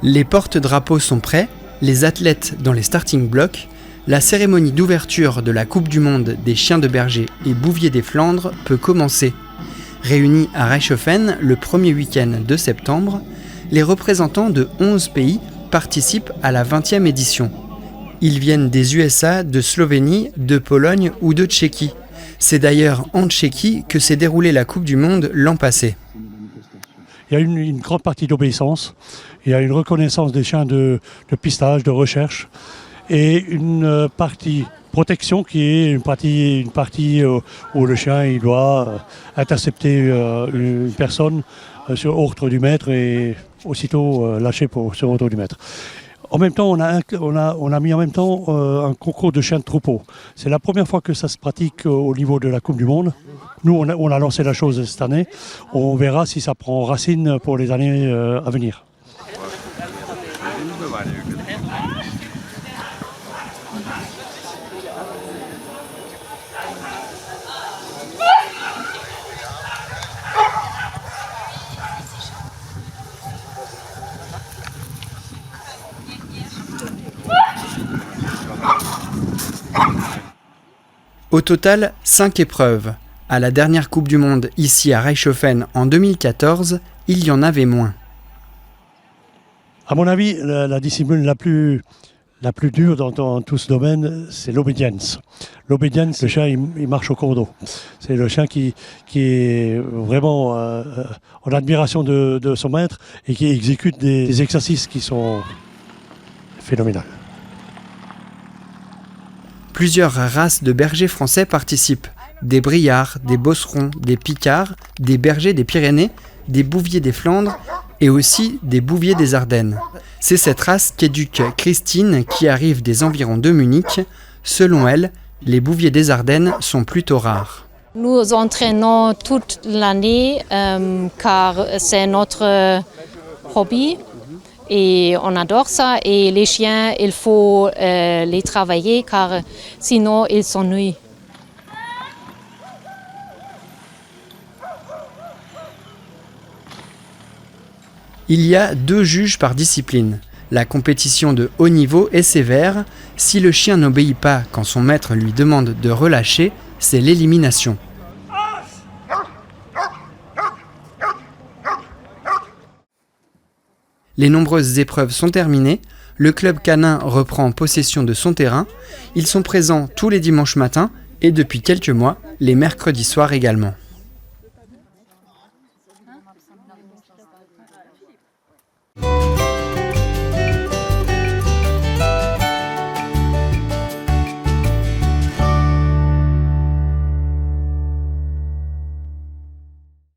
Les porte-drapeaux sont prêts, les athlètes dans les starting blocks. La cérémonie d'ouverture de la Coupe du Monde des chiens de berger et bouviers des Flandres peut commencer. Réunis à Reichshoffen le premier week-end de septembre, les représentants de 11 pays participent à la 20e édition. Ils viennent des USA, de Slovénie, de Pologne ou de Tchéquie. C'est d'ailleurs en Tchéquie que s'est déroulée la Coupe du Monde l'an passé. Il y a une grande partie d'obéissance, il y a une reconnaissance des chiens de pistage, de recherche, et une partie protection qui est une partie où le chien il doit intercepter une personne sur ordre du maître et aussitôt lâcher sur ordre du maître. En même temps, on a mis en même temps un concours de chiens de troupeau. C'est la première fois que ça se pratique au niveau de la Coupe du Monde. Nous, on a lancé la chose cette année. On verra si ça prend racine pour les années à venir. Au total, 5 épreuves. À la dernière Coupe du Monde, ici à Reichshoffen en 2014, il y en avait moins. À mon avis, la discipline la plus dure dans tout ce domaine, c'est l'obédience. L'obédience, le chien, il marche au cours d'eau. C'est le chien qui est vraiment en admiration de son maître et qui exécute des exercices qui sont phénoménaux. Plusieurs races de bergers français participent. Des Briards, des Bosserons, des Picards, des bergers des Pyrénées, des bouviers des Flandres et aussi des bouviers des Ardennes. C'est cette race qu'éduque Christine qui arrive des environs de Munich. Selon elle, les bouviers des Ardennes sont plutôt rares. Nous entraînons toute l'année car c'est notre hobby. Et on adore ça et les chiens, il faut les travailler car sinon ils s'ennuient. Il y a 2 juges par discipline. La compétition de haut niveau est sévère. Si le chien n'obéit pas quand son maître lui demande de relâcher, c'est l'élimination. Les nombreuses épreuves sont terminées, le club canin reprend possession de son terrain, ils sont présents tous les dimanches matins et depuis quelques mois, les mercredis soirs également.